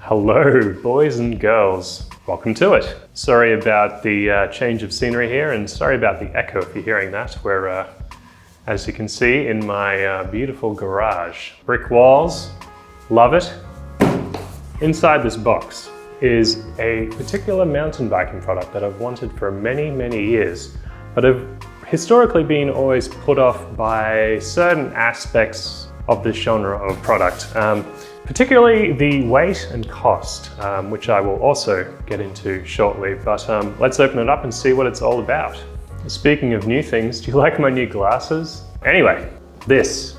Hello, boys and girls. Welcome to it. Sorry about the change of scenery here, and sorry about the echo if you're hearing that. We're, as you can see, in my beautiful garage. Brick walls, love it. Inside this box is a particular mountain biking product that I've wanted for many, many years, but have historically been always put off by certain aspects of this genre of product. Particularly the weight and cost, which I will also get into shortly, but let's open it up and see what it's all about. Speaking of new things, do you like my new glasses? Anyway, this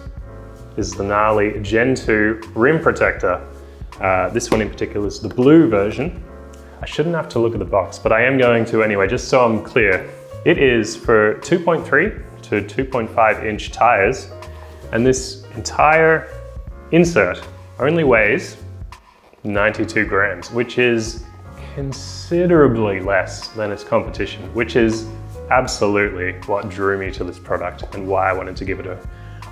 is the Gnarly Gen2 Rim Protector. This one in particular is the blue version. I shouldn't have to look at the box, but I am going to anyway, just so I'm clear. It is for 2.3 to 2.5 inch tires, and this entire insert only weighs 92 grams, which is considerably less than its competition, which is absolutely what drew me to this product and why I wanted to give it an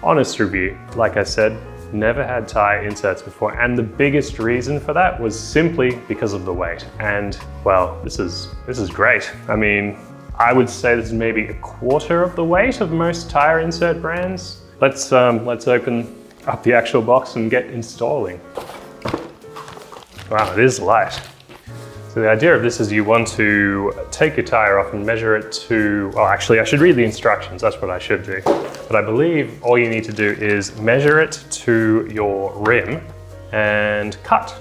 honest review. Like I said, never had tire inserts before, and the biggest reason for that was simply because of the weight. And well, this is great. I mean, I would say this is maybe a quarter of the weight of most tire insert brands. Let's open up the actual box and get installing. Wow, it is light. So the idea of this is you want to take your tire off and measure it to, well, actually I should read the instructions, that's what I should do. But I believe all you need to do is measure it to your rim and cut.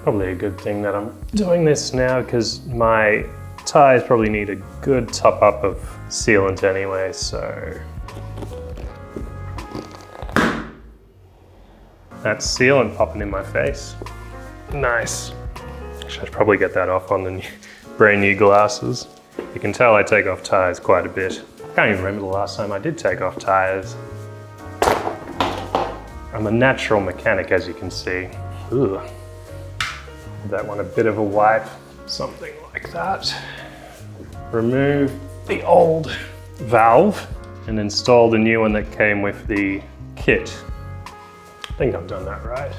Probably a good thing that I'm doing this now because my tires probably need a good top up of sealant anyway, so. That's sealant popping in my face. Nice. I should probably get that off on the brand new glasses. You can tell I take off tires quite a bit. I can't even remember the last time I did take off tires. I'm a natural mechanic, as you can see. Ugh. Give that one a bit of a wipe, something like that. Remove the old valve and install the new one that came with the kit. I think I've done that right.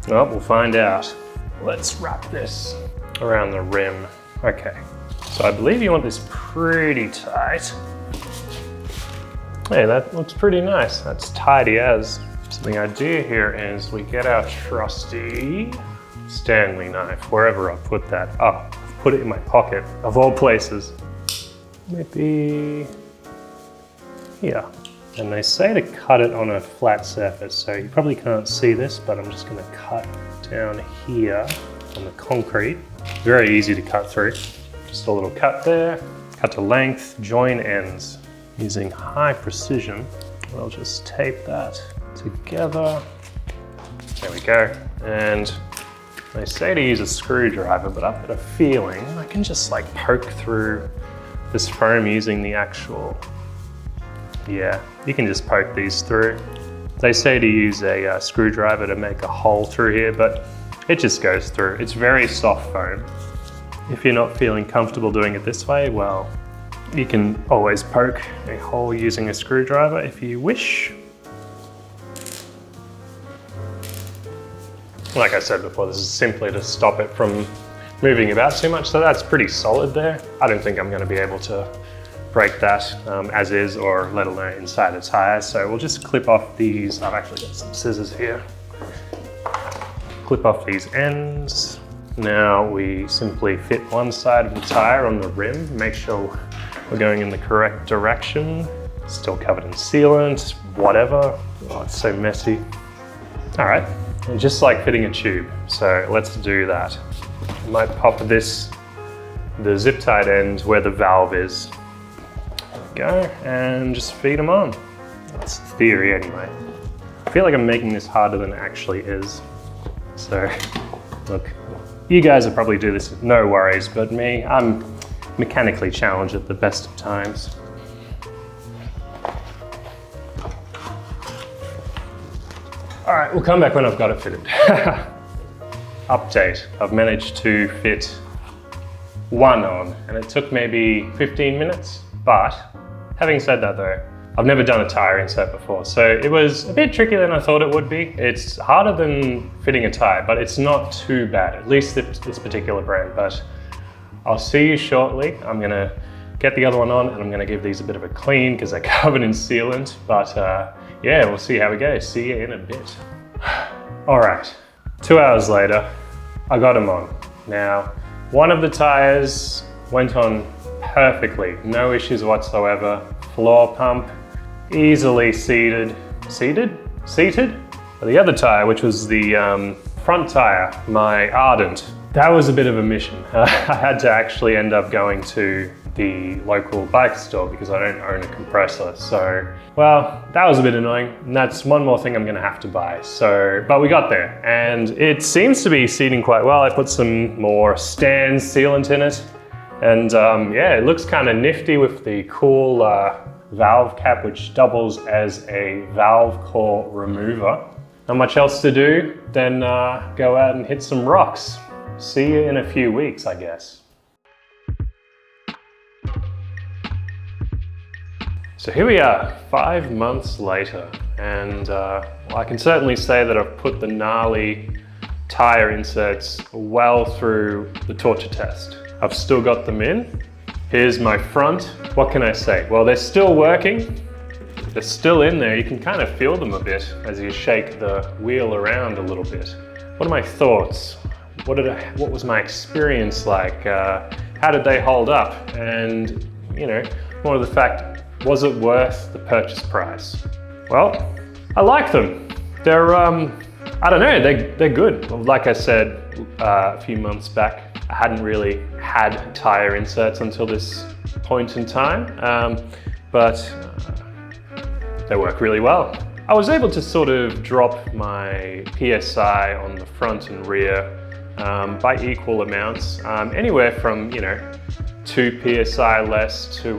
Well, we'll find out. Let's wrap this around the rim. Okay, so I believe you want this pretty tight. Hey, that looks pretty nice. That's tidy as. So the idea here is we get our trusty Stanley knife, wherever I put that. Oh, I've put it in my pocket, of all places. Maybe here. And they say to cut it on a flat surface, so you probably can't see this, but I'm just gonna cut down here on the concrete. Very easy to cut through. Just a little cut there, cut to length, join ends. Using high precision, we'll just tape that together. There we go. And they say to use a screwdriver, but I've got a feeling I can just like poke through this foam using the actual, yeah, you can just poke these through. They say to use a screwdriver to make a hole through here, but it just goes through. It's very soft foam. If you're not feeling comfortable doing it this way, well, you can always poke a hole using a screwdriver if you wish. Like I said before, this is simply to stop it from moving about too much, so that's pretty solid there. I don't think I'm going to be able to break that as is, or let alone inside a tire. So we'll just clip off these. I've actually got some scissors here. Clip off these ends. Now we simply fit one side of the tire on the rim, make sure we're going in the correct direction. Still covered in sealant, whatever. Oh, it's so messy. All right, just like fitting a tube. So let's do that. I might pop this, the zip tied end where the valve is. Go and just feed them on. That's the theory anyway. I feel like I'm making this harder than it actually is. So look, you guys will probably do this, no worries, but me, I'm mechanically challenged at the best of times. All right, we'll come back when I've got it fitted. Update, I've managed to fit one on, and it took maybe 15 minutes, but having said that though, I've never done a tire insert before, so it was a bit trickier than I thought it would be. It's harder than fitting a tire, but it's not too bad, at least this particular brand. But I'll see you shortly. I'm gonna get the other one on and I'm gonna give these a bit of a clean because they're covered in sealant. But yeah, we'll see how we go. See you in a bit. All right, 2 hours later, I got them on. Now, one of the tires went on perfectly, no issues whatsoever. Floor pump, easily seated. But the other tire, which was the front tire, my Ardent, that was a bit of a mission. I had to actually end up going to the local bike store because I don't own a compressor. So, well, that was a bit annoying. And that's one more thing I'm gonna have to buy. So, but we got there and it seems to be seating quite well. I put some more stand sealant in it. And yeah, it looks kind of nifty with the cool valve cap, which doubles as a valve core remover. Not much else to do than go out and hit some rocks. See you in a few weeks, I guess. So here we are, 5 months later, and well, I can certainly say that I've put the Gnarly tire inserts well through the torture test. I've still got them in. Here's my front. What can I say? Well, they're still working. They're still in there. You can kind of feel them a bit as you shake the wheel around a little bit. What are my thoughts? What was my experience like? How did they hold up? And, you know, more of the fact, was it worth the purchase price? Well, I like them. They're, I don't know, they're good. Like I said a few months back, I hadn't really had tire inserts until this point in time, but they work really well. I was able to sort of drop my PSI on the front and rear by equal amounts, anywhere from, you know, 2 PSI less to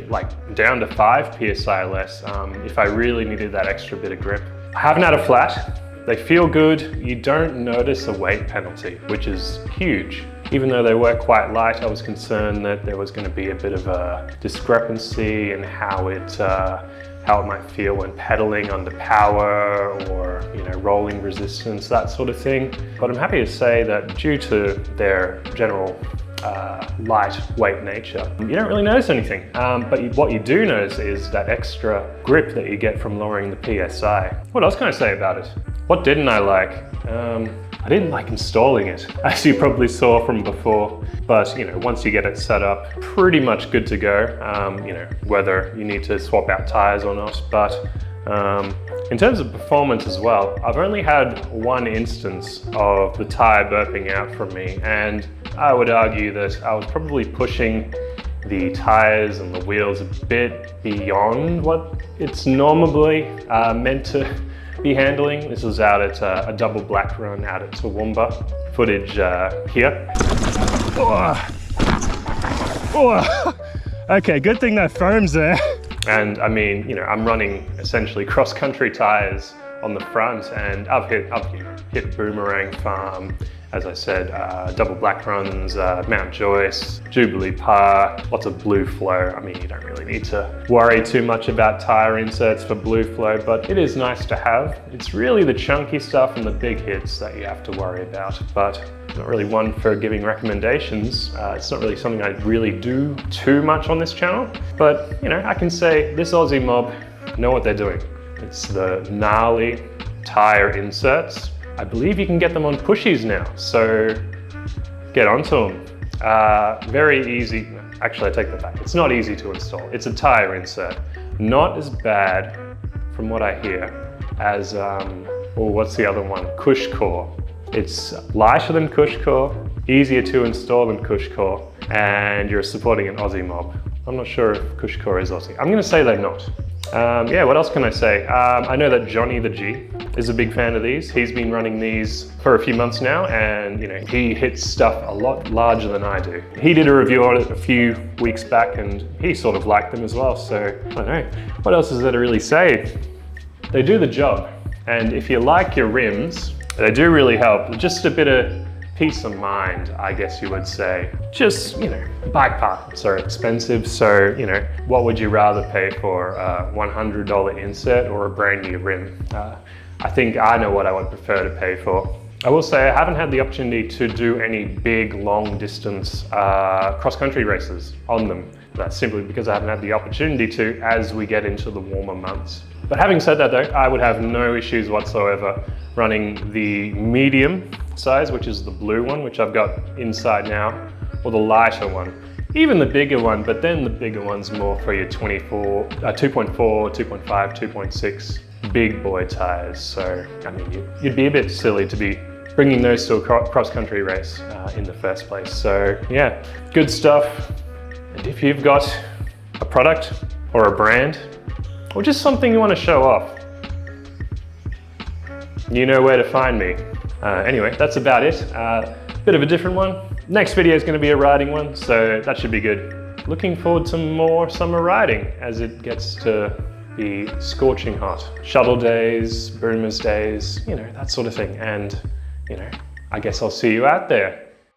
like down to 5 PSI less if I really needed that extra bit of grip. I haven't had a flat. They feel good. You don't notice a weight penalty, which is huge. Even though they were quite light, I was concerned that there was going to be a bit of a discrepancy in how it might feel when pedaling under power or, you know, rolling resistance, that sort of thing. But I'm happy to say that due to their general lightweight nature, you don't really notice anything. But what you do notice is that extra grip that you get from lowering the PSI. What else can I say about it? What didn't I like? I didn't like installing it, as you probably saw from before. But, you know, once you get it set up, pretty much good to go. You know, whether you need to swap out tires or not. But in terms of performance as well, I've only had one instance of the tire burping out from me, and I would argue that I was probably pushing the tires and the wheels a bit beyond what it's normally meant to be handling. This was out at a double black run out at Toowoomba. Footage here. Okay, good thing that foam's there. And I mean, you know, I'm running essentially cross-country tires on the front, and I've hit Boomerang Farm, as I said, double black runs, Mount Joyce, Jubilee Park, lots of blue flow. I mean, you don't really need to worry too much about tire inserts for blue flow, but it is nice to have. It's really the chunky stuff and the big hits that you have to worry about, but not really one for giving recommendations. It's not really something I really do too much on this channel, but you know, I can say this Aussie mob know what they're doing. It's the Gnarly tire inserts. I believe you can get them on pushies now, so get onto them. Very easy. Actually, I take that back. It's not easy to install. It's a tire insert. Not as bad, from what I hear, as, what's the other one? Cushcore. It's lighter than Cushcore, easier to install than Cushcore, and you're supporting an Aussie mob. I'm not sure if Cushcore is Aussie. I'm gonna say they're not. Yeah, what else can I say? I know that Johnny the G is a big fan of these. He's been running these for a few months now, and you know, he hits stuff a lot larger than I do. He did a review on it a few weeks back, and he sort of liked them as well, so I don't know. What else is there to really say? They do the job, and if you like your rims, they do really help. Just a bit of peace of mind, I guess you would say. Just, you know, bike parts are expensive, so, you know, what would you rather pay for, a $100 insert or a brand new rim? I think I know what I would prefer to pay for. I will say I haven't had the opportunity to do any big, long distance cross-country races on them. That's simply because I haven't had the opportunity to as we get into the warmer months. But having said that though, I would have no issues whatsoever running the medium size, which is the blue one, which I've got inside now, or the lighter one. Even the bigger one, but then the bigger one's more for your 2.4, 2.5, 2.6 big boy tires. So, I mean, you'd be a bit silly to be bringing those to a cross-country race in the first place. So yeah, good stuff. And if you've got a product or a brand, or just something you want to show off, you know where to find me. Anyway, that's about it. Bit of a different one. Next video is going to be a riding one, so that should be good. Looking forward to more summer riding as it gets to be scorching hot. Shuttle days, boomers days, you know, that sort of thing. And, you know, I guess I'll see you out there.